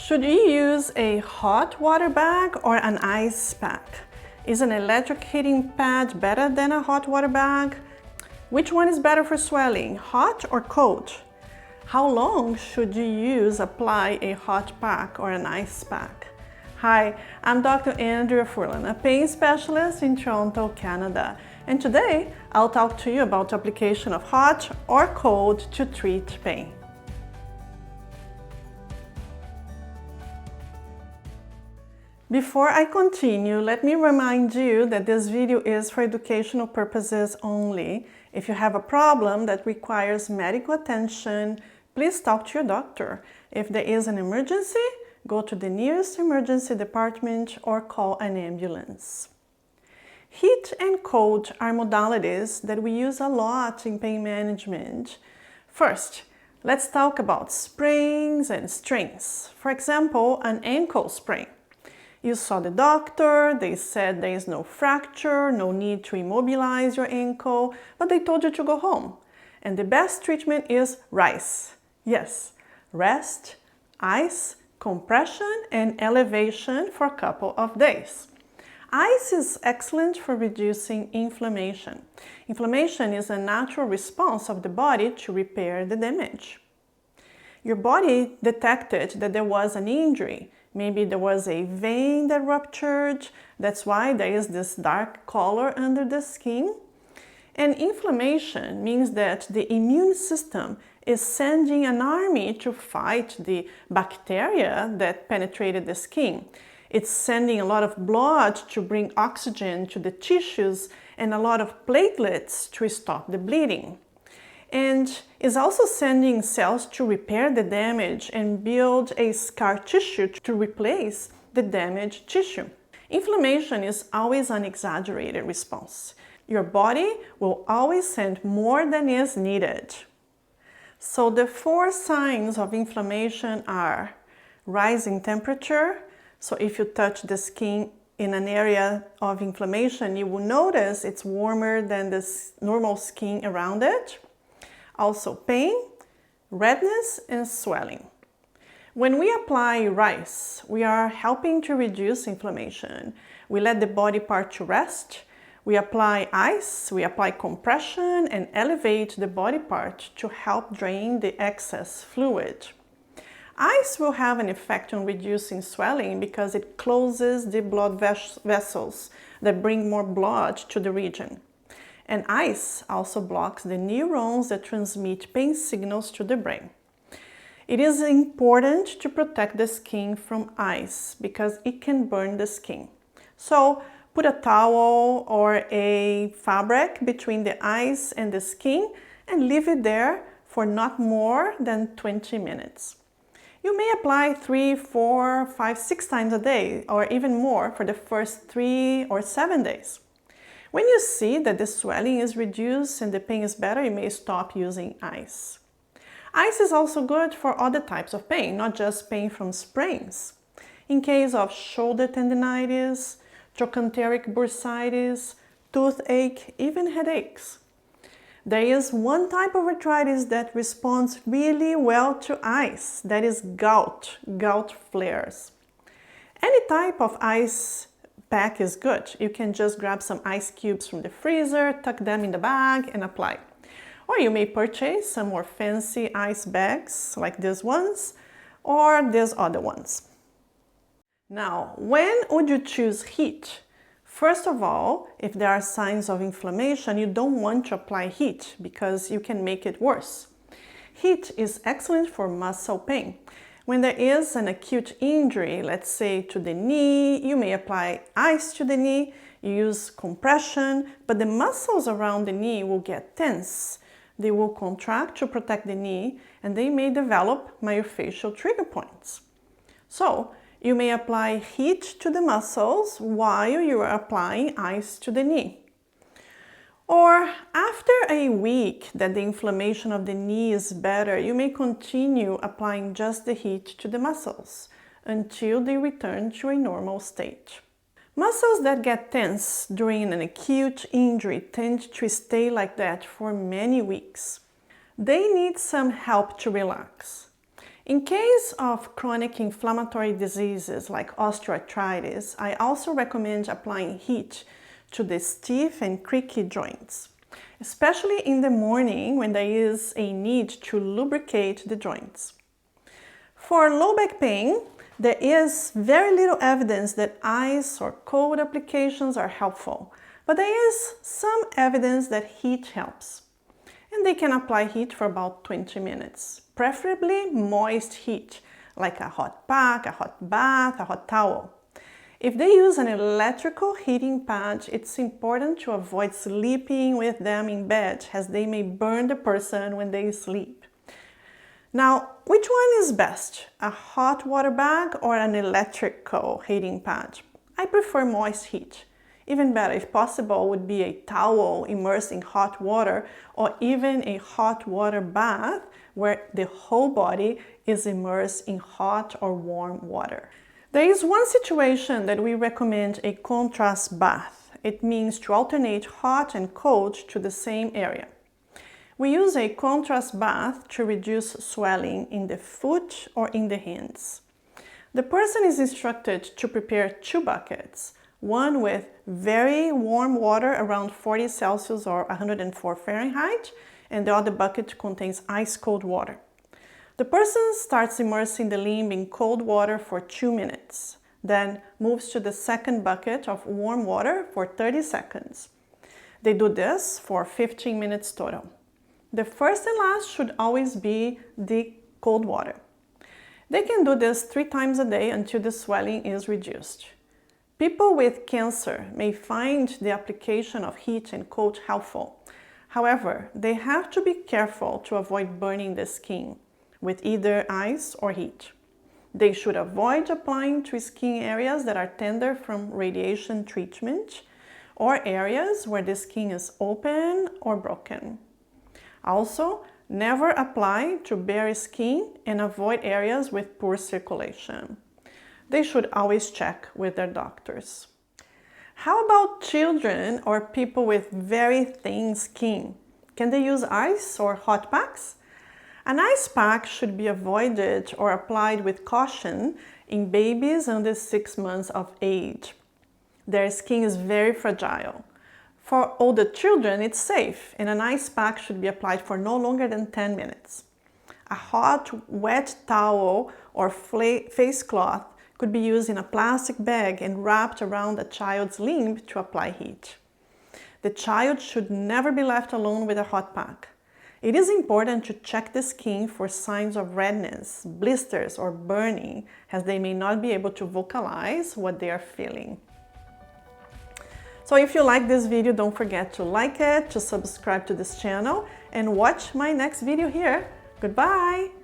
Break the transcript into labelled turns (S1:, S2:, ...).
S1: Should you use a hot water bag or an ice pack? Is an electric heating pad better than a hot water bag? Which one is better for swelling, hot or cold? How long should you apply a hot pack or an ice pack? Hi, I'm Dr. Andrea Furlan, a pain specialist in Toronto, Canada. And today, I'll talk to you about the application of hot or cold to treat pain. Before I continue, let me remind you that this video is for educational purposes only. If you have a problem that requires medical attention, please talk to your doctor. If there is an emergency, go to the nearest emergency department or call an ambulance. Heat and cold are modalities that we use a lot in pain management. First, let's talk about sprains and strains. For example, an ankle sprain. You saw the doctor, they said there is no fracture, no need to immobilize your ankle, but they told you to go home. And the best treatment is RICE. Yes, rest, ice, compression, and elevation for a couple of days. Ice is excellent for reducing inflammation. Inflammation is a natural response of the body to repair the damage. Your body detected that there was an injury. Maybe there was a vein that ruptured. That's why there is this dark color under the skin. And inflammation means that the immune system is sending an army to fight the bacteria that penetrated the skin. It's sending a lot of blood to bring oxygen to the tissues and a lot of platelets to stop the bleeding. And is also sending cells to repair the damage and build a scar tissue to replace the damaged tissue. Inflammation is always an exaggerated response. Your body will always send more than is needed. So the 4 signs of inflammation are rising temperature. So if you touch the skin in an area of inflammation, you will notice it's warmer than the normal skin around it. Also pain, redness, and swelling. When we apply RICE, we are helping to reduce inflammation. We let the body part to rest. We apply ice, we apply compression, and elevate the body part to help drain the excess fluid. Ice will have an effect on reducing swelling because it closes the blood vessels that bring more blood to the region. And ice also blocks the neurons that transmit pain signals to the brain. It is important to protect the skin from ice because it can burn the skin. So put a towel or a fabric between the ice and the skin and leave it there for not more than 20 minutes. You may apply 3, 4, 5, 6 times a day or even more for the first 3 or 7 days. When you see that the swelling is reduced and the pain is better, you may stop using ice. Ice is also good for other types of pain, not just pain from sprains. In case of shoulder tendinitis, trochanteric bursitis, toothache, even headaches. There is one type of arthritis that responds really well to ice, that is gout flares. Any type of ice pack is good. You can just grab some ice cubes from the freezer, tuck them in the bag and apply. Or you may purchase some more fancy ice bags like these ones or these other ones. Now, when would you choose heat? First of all, if there are signs of inflammation, you don't want to apply heat because you can make it worse. Heat is excellent for muscle pain. When there is an acute injury, let's say to the knee, you may apply ice to the knee, you use compression, but the muscles around the knee will get tense. They will contract to protect the knee and they may develop myofascial trigger points. So, you may apply heat to the muscles while you are applying ice to the knee. Or after a week that the inflammation of the knee is better, you may continue applying just the heat to the muscles until they return to a normal state. Muscles that get tense during an acute injury tend to stay like that for many weeks. They need some help to relax. In case of chronic inflammatory diseases like osteoarthritis, I also recommend applying heat to the stiff and creaky joints, especially in the morning when there is a need to lubricate the joints. For low back pain, there is very little evidence that ice or cold applications are helpful, but there is some evidence that heat helps. And they can apply heat for about 20 minutes, preferably moist heat, like a hot pack, a hot bath, a hot towel. If they use an electrical heating pad, it's important to avoid sleeping with them in bed, as they may burn the person when they sleep. Now, which one is best, a hot water bag or an electrical heating pad? I prefer moist heat. Even better, if possible, would be a towel immersed in hot water, or even a hot water bath where the whole body is immersed in hot or warm water. There is one situation that we recommend a contrast bath. It means to alternate hot and cold to the same area. We use a contrast bath to reduce swelling in the foot or in the hands. The person is instructed to prepare 2 buckets, one with very warm water around 40 Celsius or 104 Fahrenheit, and the other bucket contains ice cold water. The person starts immersing the limb in cold water for 2 minutes, then moves to the second bucket of warm water for 30 seconds. They do this for 15 minutes total. The first and last should always be the cold water. They can do this 3 times a day until the swelling is reduced. People with cancer may find the application of heat and cold helpful. However, they have to be careful to avoid burning the skin with either ice or heat. They should avoid applying to skin areas that are tender from radiation treatment or areas where the skin is open or broken. Also, never apply to bare skin and avoid areas with poor circulation. They should always check with their doctors. How about children or people with very thin skin? Can they use ice or hot packs? An ice pack should be avoided or applied with caution in babies under 6 months of age. Their skin is very fragile. For older children, it's safe, and an ice pack should be applied for no longer than 10 minutes. A hot, wet towel or face cloth could be used in a plastic bag and wrapped around a child's limb to apply heat. The child should never be left alone with a hot pack. It is important to check the skin for signs of redness, blisters, or burning, as they may not be able to vocalize what they are feeling. So if you like this video, don't forget to like it, to subscribe to this channel, and watch my next video here. Goodbye!